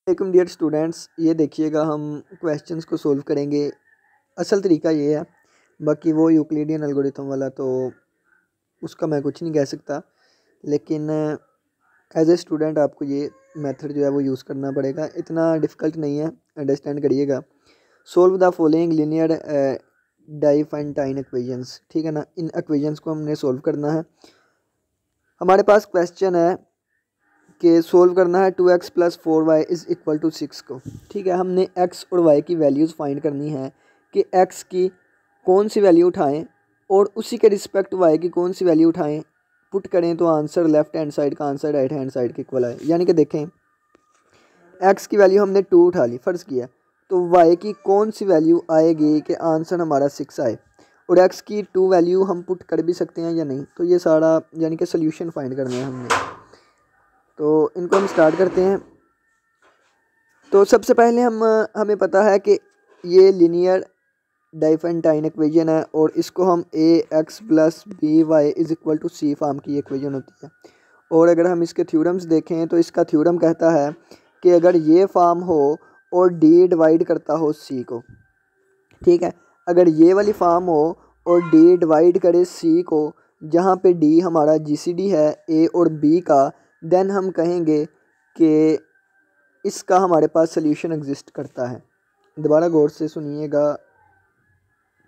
Welcome dear students, ये देखिएगा हम क्वेश्चंस को सोल्व करेंगे। असल तरीका ये है, बाकी वो यूक्लिडियन एल्गोरिथम वाला तो उसका मैं कुछ नहीं कह सकता, लेकिन एज ए स्टूडेंट आपको ये मेथड जो है वो यूज़ करना पड़ेगा। इतना डिफ़िकल्ट नहीं है, अंडरस्टैंड करिएगा। Solve the following linear Diophantine equations, ठीक है ना। इन इक्वेशंस को हमने सोल्व करना है। हमारे पास क्वेश्चन है कि सोल्व करना है 2x + 4y is equal to 6 को, ठीक है। हमने x और y की वैल्यूज़ फाइंड करनी है कि x की कौन सी वैल्यू उठाएं और उसी के रिस्पेक्ट y की कौन सी वैल्यू उठाएं, पुट करें तो आंसर लेफ्ट हैंड साइड का आंसर राइट हैंड साइड के इक्वल आए। यानी कि देखें, x की वैल्यू हमने 2 उठा ली, फ़र्ज़ किया, तो y की कौन सी वैल्यू आएगी कि आंसर हमारा 6 आए, और x की 2 वैल्यू हम पुट कर भी सकते हैं या नहीं। तो ये सारा यानी कि सोल्यूशन फाइंड करना है हमने। तो इनको हम स्टार्ट करते हैं। तो सबसे पहले हमें पता है कि ये लीनियर डाइफेंटाइन इक्वेशन है और इसको हम ax + by is equal to c form की इक्वेशन होती है। और अगर हम इसके थ्योरम्स देखें तो इसका थ्योरम कहता है कि अगर ये फॉर्म हो और d डिवाइड करता हो c को, ठीक है, अगर ये वाली फॉर्म हो और d डिवाइड करे c को, जहाँ पे d हमारा जीसीडी है a और b का, देन हम कहेंगे कि इसका हमारे पास सोल्यूशन एग्जिस्ट करता है। दोबारा गौर से सुनिएगा,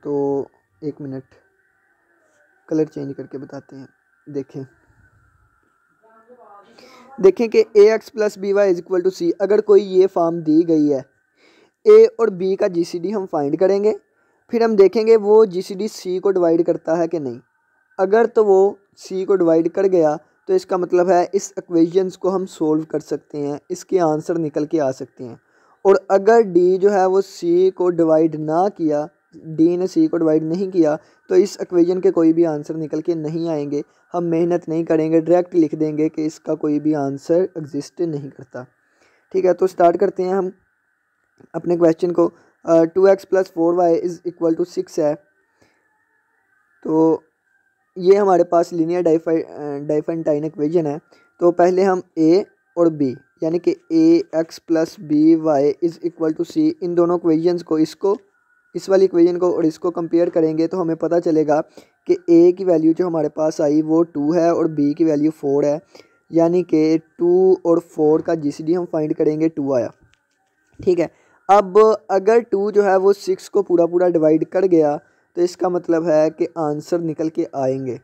तो एक मिनट कलर चेंज करके बताते हैं। देखें कि ax + by is equal to c, अगर कोई ये फॉर्म दी गई है, a और b का जीसीडी हम फाइंड करेंगे, फिर हम देखेंगे वो जीसीडी c को डिवाइड करता है कि नहीं। अगर तो वो c को डिवाइड कर गया तो इसका मतलब है इस इक्वेशंस को हम सोल्व कर सकते हैं, इसके आंसर निकल के आ सकते हैं। और अगर d जो है वो c को डिवाइड ना किया, d ने c को डिवाइड नहीं किया, तो इस इक्वेशन के कोई भी आंसर निकल के नहीं आएंगे। हम मेहनत नहीं करेंगे, डायरेक्ट लिख देंगे कि इसका कोई भी आंसर एग्जिस्ट नहीं करता, ठीक है। तो स्टार्ट करते हैं हम अपने क्वेश्चन को। 2x + 4y is equal to 6 है। तो ये हमारे पास लीनियर डाइफेंटाइन इक्वेशन है। तो पहले हम a और b यानी कि ax + by is equal to c, इन दोनों इक्वेशंस को, इस वाली इक्वेशन को और इसको कंपेयर करेंगे तो हमें पता चलेगा कि a की वैल्यू जो हमारे पास आई वो 2 है और b की वैल्यू 4 है। यानी कि 2 और 4 का जीसीडी हम फाइंड करेंगे, 2 आया, ठीक है। अब अगर 2 जो है वो 6 को पूरा पूरा डिवाइड कर गया तो इसका मतलब है कि आंसर निकल के आएंगे,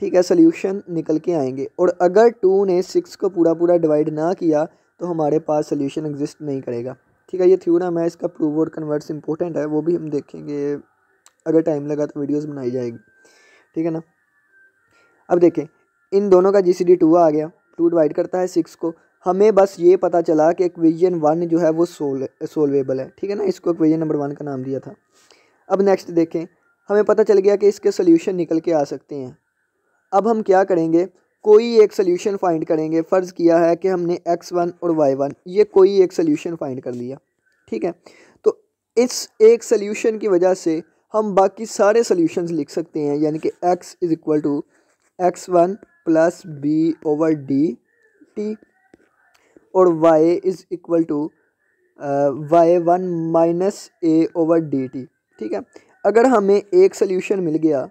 ठीक है, सोल्यूशन निकल के आएंगे। और अगर 2 ने 6 को पूरा पूरा डिवाइड ना किया तो हमारे पास सोल्यूशन एग्जिस्ट नहीं करेगा, ठीक है। ये थ्योरम है, इसका प्रूव और कन्वर्ट्स इंपॉर्टेंट है, वो भी हम देखेंगे। अगर टाइम लगा तो वीडियोस बनाई जाएगी, ठीक है ना। अब देखें, इन दोनों का जीसीडी 2 आ गया, 2 डिवाइड करता है 6 को। हमें बस ये पता चला कि इक्वेशन 1 जो है वो सोल्वेबल है, ठीक है ना। इसको इक्वेशन नंबर 1 का नाम दिया था। अब नेक्स्ट देखें, हमें पता चल गया कि इसके सोल्यूशन निकल के आ सकते हैं। अब हम क्या करेंगे, कोई एक सोल्यूशन फाइंड करेंगे। फ़र्ज़ किया है कि हमने x1 और y1 ये कोई एक सोल्यूशन फाइंड कर लिया, ठीक है। तो इस एक सोल्यूशन की वजह से हम बाकी सारे सोल्यूशंस लिख सकते हैं। यानी कि x is equal to x1 + b/d और y is equal to y1 - a/dt, ठीक है। अगर हमें एक सोल्यूशन मिल गया,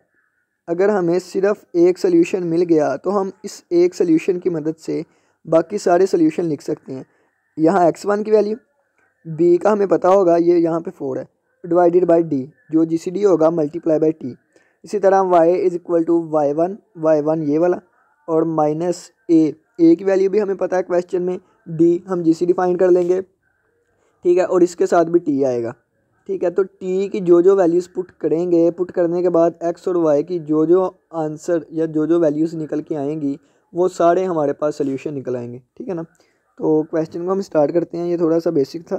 अगर हमें सिर्फ एक सोल्यूशन मिल गया तो हम इस एक सोल्यूशन की मदद से बाकी सारे सोल्यूशन लिख सकते हैं। यहाँ x1 की वैल्यू, b का हमें पता होगा, ये यहाँ पे 4 है, डिवाइडेड बाय d, जो जीसीडी होगा मल्टीप्लाई बाय t। इसी तरह y is equal to y1 ये वाला, और माइनस a की वैल्यू भी हमें पता है क्वेश्चन में, d हम जीसीडी फाइंड कर लेंगे, ठीक है, और इसके साथ भी t आएगा, ठीक है। तो t की जो वैल्यूज़ पुट करेंगे, पुट करने के बाद x और y की जो आंसर या जो वैल्यूज़ निकल के आएंगी वो सारे हमारे पास सोल्यूशन निकल आएंगे, ठीक है ना। तो क्वेश्चन को हम स्टार्ट करते हैं। ये थोड़ा सा बेसिक था,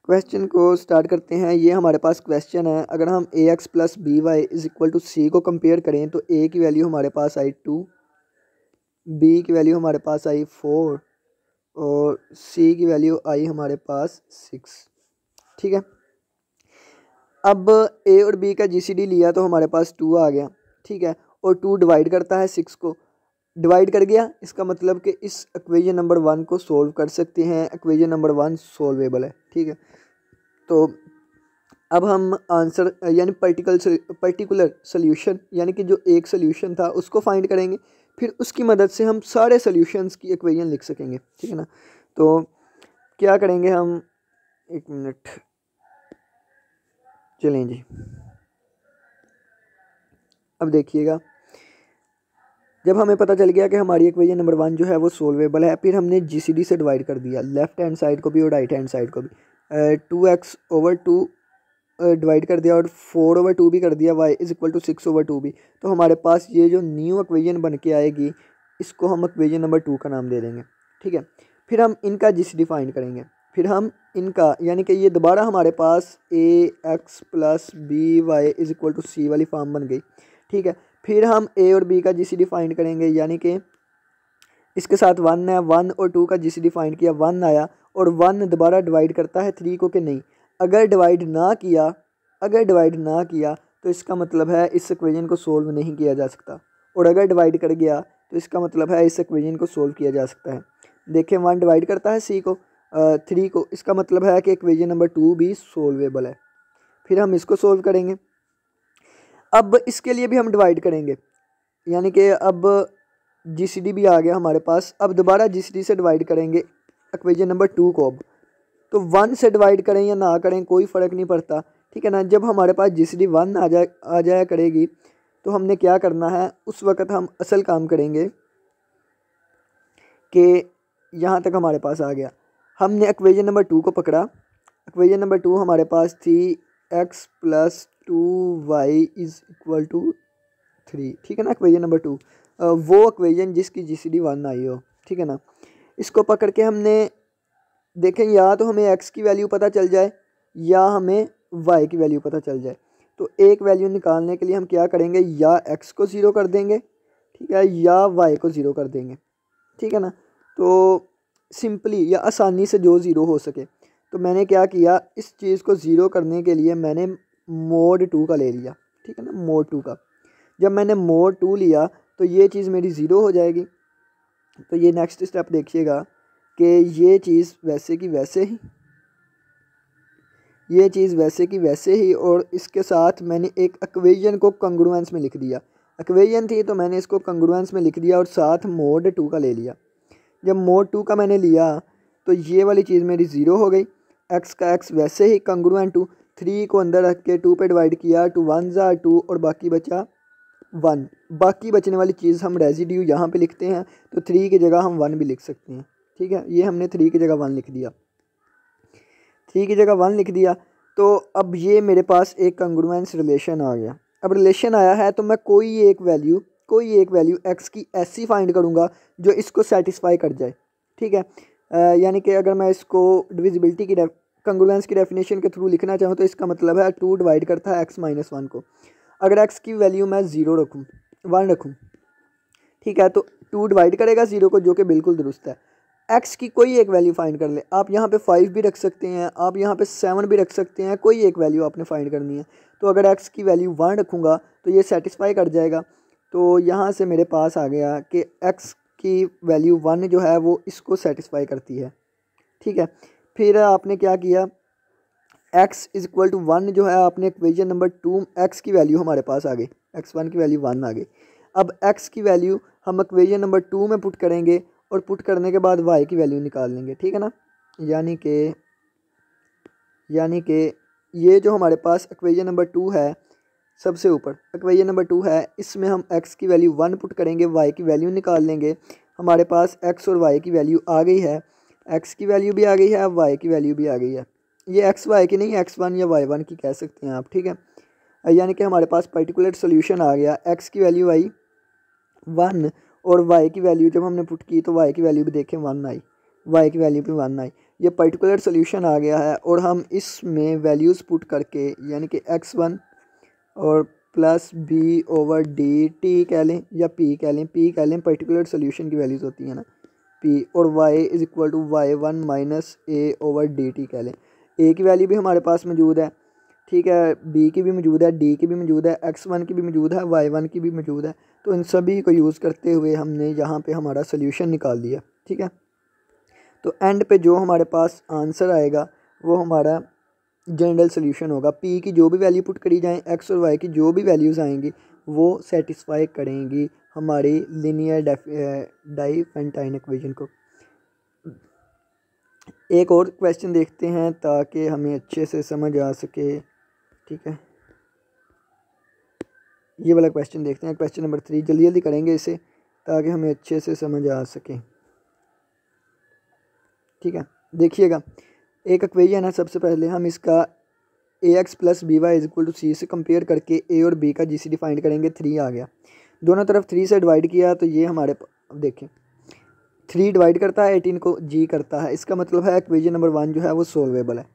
क्वेश्चन को स्टार्ट करते हैं। ये हमारे पास क्वेश्चन है, अगर हम ax + by is equal to c को कंपेयर करें तो a की वैल्यू हमारे पास आई 2, b की वैल्यू हमारे पास आई 4 और c की वैल्यू आई हमारे पास 6, ठीक है। अब a और b का जीसीडी लिया तो हमारे पास 2 आ गया, ठीक है, और 2 डिवाइड करता है 6 को, डिवाइड कर गया, इसका मतलब कि इस इक्वेशन नंबर 1 को सोल्व कर सकते हैं, इक्वेशन नंबर 1 सोल्वेबल है। ठीक है, तो अब हम आंसर यानी पर्टिकुलर सोल्यूशन यानी कि जो एक सोल्यूशन था उसको फाइंड करेंगे, फिर उसकी मदद से हम सारे सोल्यूशंस की इक्वेशन लिख सकेंगे। ठीक है ना, तो क्या करेंगे हम, एक मिनट चलें जी। अब देखिएगा, जब हमें पता चल गया कि हमारी इक्वेशन नंबर 1 जो है वो सोल्वेबल है, फिर हमने जीसीडी से डिवाइड कर दिया, लेफ्ट हैंड साइड को भी और राइट हैंड साइड को भी। 2x/2 डिवाइड कर दिया और 4/2 भी कर दिया, y इज इक्वल टू 6/2 भी। तो हमारे पास ये जो न्यू इक्वेशन बन के आएगी, इसको हम इक्वेशन नंबर 2 का नाम दे देंगे। ठीक है, फिर हम इनका जीसीडी फाइंड करेंगे, फिर हम इनका यानी कि ये दोबारा हमारे पास ax + by is equal to c वाली फॉर्म बन गई। ठीक है, फिर हम a और b का जीसीडी फाइंड करेंगे, यानी कि इसके साथ 1 है, 1 और 2 का जीसीडी फाइंड किया, 1 आया, और 1 दोबारा डिवाइड करता है 3 को कि नहीं। अगर डिवाइड ना किया तो इसका मतलब है इस इक्वेशन को सोल्व नहीं किया जा सकता, और अगर डिवाइड कर गया तो इसका मतलब है इस इक्वेशन को सोल्व किया जा सकता है। देखें, 1 डिवाइड करता है सी को 3 को, इसका मतलब है कि इक्वेशन नंबर 2 भी सोल्वेबल है। फिर हम इसको सोल्व करेंगे। अब इसके लिए भी हम डिवाइड करेंगे, यानी कि अब जीसीडी भी आ गया हमारे पास। अब दोबारा जीसीडी से डिवाइड करेंगे इक्वेशन नंबर 2 को। अब तो 1 से डिवाइड करें या ना करें कोई फ़र्क नहीं पड़ता। ठीक है ना, जब हमारे पास जीसीडी 1 आ जाया करेगी तो हमने क्या करना है, उस वक़्त हम असल काम करेंगे कि यहाँ तक हमारे पास आ गया, हमने इक्वेशन नंबर 2 को पकड़ा। इक्वेशन नंबर 2 हमारे पास थी x + 2y is equal to 3। ठीक है ना, इक्वेशन नंबर 2 वो इक्वेशन जिसकी जीसीडी 1 आई हो। ठीक है ना, इसको पकड़ के हमने देखें, या तो हमें x की वैल्यू पता चल जाए या हमें y की वैल्यू पता चल जाए। तो एक वैल्यू निकालने के लिए हम क्या करेंगे, या x को 0 कर देंगे, ठीक है, या y को 0 कर देंगे। ठीक है ना, तो सिंपली या आसानी से जो 0 हो सके। तो मैंने क्या किया, इस चीज़ को 0 करने के लिए मैंने mod 2 का ले लिया। ठीक है ना, mod 2 का। जब मैंने mod 2 लिया तो ये चीज़ मेरी 0 हो जाएगी। तो ये नेक्स्ट स्टेप देखिएगा कि ये चीज़ वैसे की वैसे ही, और इसके साथ मैंने एक इक्वेशन को कंग्रुएंस में लिख दिया। इक्वेशन थी तो मैंने इसको कंग्रुएंस में लिख दिया और साथ mod 2 का ले लिया। जब mod 2 का मैंने लिया तो ये वाली चीज़ मेरी 0 हो गई। x का x वैसे ही कंग्रुएंट टू 3 को अंदर रख के 2 पे डिवाइड किया, 2 1 ज़ा 2 और बाकी बचा 1। बाकी बचने वाली चीज़ हम रेजिड्यू यहाँ पे लिखते हैं, तो 3 की जगह हम 1 भी लिख सकते हैं। ठीक है, ये हमने 3 की जगह 1 लिख दिया, 3 की जगह 1 लिख दिया। तो अब ये मेरे पास एक कंग्रुएंस रिलेशन आ गया। अब रिलेशन आया है तो मैं कोई एक वैल्यू x की ऐसी फाइंड करूँगा जो इसको सेटिस्फाई कर जाए। ठीक है, यानी कि अगर मैं इसको डिविजिबिलिटी की कंग्रुएंस की डेफिनेशन के थ्रू लिखना चाहूँ तो इसका मतलब है 2 डिवाइड करता है x - 1 को। अगर x की वैल्यू मैं 0 रखूँ, 1 रखूँ, ठीक है, तो 2 डिवाइड करेगा 0 को, जो कि बिल्कुल दुरुस्त है। x की कोई एक वैल्यू फाइंड कर ले, आप यहाँ पे 5 भी रख सकते हैं, आप यहाँ पे 7 भी रख सकते हैं, कोई एक वैल्यू आपने फाइंड करनी है। तो अगर x की वैल्यू 1 रखूँगा तो ये सेटिस्फाई कर जाएगा। तो यहाँ से मेरे पास आ गया कि x की वैल्यू 1 जो है वो इसको सेटिस्फाई करती है। ठीक है, फिर आपने क्या किया, x इज इक्वल टू 1 जो है, आपने इक्वेशन नंबर 2, x की वैल्यू हमारे पास आ गई, x1 की वैल्यू 1 आ गई। अब x की वैल्यू हम इक्वेशन नंबर 2 में पुट करेंगे और पुट करने के बाद y की वैल्यू निकाल लेंगे। ठीक है ना, यानी कि ये जो हमारे पास इक्वेशन नंबर 2 है, सबसे ऊपर इक्वेशन नंबर 2 है, इसमें हम x की वैल्यू 1 पुट करेंगे, y की वैल्यू निकाल लेंगे। हमारे पास x और y की वैल्यू आ गई है, x की वैल्यू भी आ गई है, y की वैल्यू भी आ गई है। ये x y की नहीं, x1 या y1 की कह सकते हैं आप। ठीक है, यानी कि हमारे पास पर्टिकुलर सोल्यूशन आ गया। x की वैल्यू आई 1 और y की वैल्यू जब हमने पुट की तो y की वैल्यू भी देखें 1 आई, y की वैल्यू भी 1 आई। ये पर्टिकुलर सोल्यूशन आ गया है और हम इसमें वैल्यूज़ पुट करके, यानी कि x1 और प्लस b/d t कह लें या p कह लें, पर्टिकुलर सोल्यूशन की वैल्यूज़ होती हैं ना, p, और y is equal to y1 minus a/dt कह लें। a की वैल्यू भी हमारे पास मौजूद है, ठीक है, b की भी मौजूद है, d की भी मौजूद है, x1 की भी मौजूद है, y1 की भी मौजूद है। तो इन सभी को यूज़ करते हुए हमने यहाँ पे हमारा सोल्यूशन निकाल दिया। ठीक है, तो एंड पे जो हमारे पास आंसर आएगा वो हमारा जनरल सोल्यूशन होगा। पी की जो भी वैल्यू पुट करी जाए, एक्स और वाई की जो भी वैल्यूज़ आएंगी वो सेटिस्फाई करेंगी हमारी लीनियर डाइफेंटाइन इक्वेशन को। एक और क्वेश्चन देखते हैं ताकि हमें अच्छे से समझ आ सके। ठीक है, ये वाला क्वेश्चन देखते हैं, क्वेश्चन नंबर 3। जल्दी जल्दी करेंगे इसे ताकि हमें अच्छे से समझ आ सके। ठीक है, देखिएगा, एक इक्वेशन है। सबसे पहले हम इसका ax plus B Y is equal to C से कंपेयर करके a और b का जीसीडी फाइंड करेंगे। 3 आ गया, दोनों तरफ 3 से डिवाइड किया तो ये हमारे, अब देखें 3 डिवाइड करता है 18 को, g करता है, इसका मतलब है इक्वेशन नंबर 1 जो है वो सोल्वेबल है।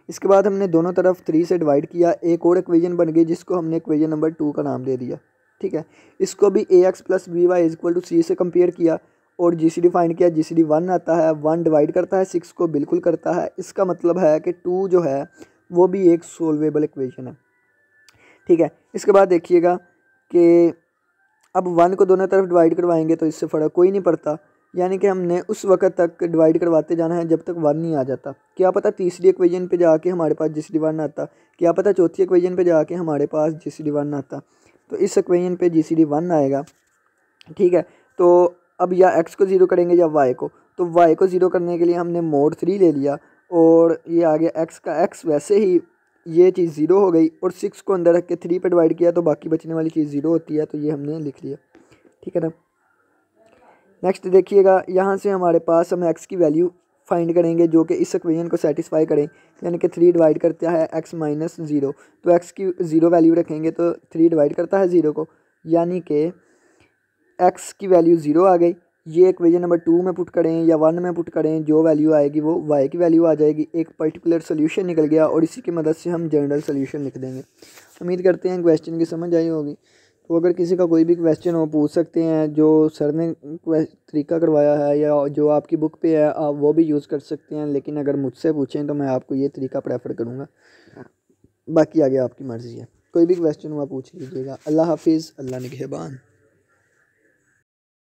इसके बाद हमने दोनों तरफ 3 से डिवाइड किया, एक और इक्वेशन बन गई जिसको हमने इक्वेशन नंबर 2 का नाम दे दिया। ठीक है, इसको भी ax plus B Y is equal to C से कंपेयर किया और जीसीडी फाइंड किया। जीसीडी 1 आता है, 1 डिवाइड करता है 6 को, बिल्कुल करता है, इसका मतलब है कि 2 जो है वो भी एक सोल्वेबल इक्वेशन है। ठीक है, इसके बाद देखिएगा कि अब 1 को दोनों तरफ डिवाइड करवाएंगे तो इससे फ़र्क कोई नहीं पड़ता, यानी कि हमने उस वक्त तक डिवाइड करवाते जाना है जब तक 1 नहीं आ जाता। क्या पता तीसरी इक्वेशन पे जाके हमारे पास जीसीडी 1 आता, क्या पता चौथी इक्वेशन पे जाके हमारे पास जीसीडी 1 आता। तो इस इक्वेशन पे जीसीडी 1 आएगा। ठीक है, तो अब या x को 0 करेंगे या y को, तो y को 0 करने के लिए हमने mod 3 ले लिया और ये आ गया x का x, वैसे ही ये चीज़ 0 हो गई और 6 को अंदर रख के 3 पे डिवाइड किया तो बाकी बचने वाली चीज़ 0 होती है, तो ये हमने लिख लिया। ठीक है ना, नेक्स्ट देखिएगा, यहाँ से हमारे पास हम x की वैल्यू फाइंड करेंगे जो कि इस इक्वेशन को सेटिस्फाई करें, यानी कि 3 डिवाइड करता है x माइनस 0, तो x की 0 वैल्यू रखेंगे तो 3 डिवाइड करता है 0 को, यानी कि x की वैल्यू 0 आ गई। ये इक्वेशन नंबर 2 में पुट करें या 1 में पुट करें, जो वैल्यू आएगी वो y की वैल्यू आ जाएगी। एक पर्टिकुलर सोल्यूशन निकल गया और इसी की मदद से हम जनरल सोल्यूशन लिख देंगे। उम्मीद करते हैं क्वेश्चन की समझ आई होगी। तो अगर किसी का कोई भी क्वेश्चन हो पूछ सकते हैं, जो सर ने तरीका करवाया है या जो आपकी बुक पे है आप वो भी यूज़ कर सकते हैं, लेकिन अगर मुझसे पूछें तो मैं आपको ये तरीका प्रेफर करूँगा, बाकी आगे आपकी मर्ज़ी है। कोई भी क्वेश्चन हो आप पूछ लीजिएगा। अल्लाह हाफिज़, अल्लाह निगहबान।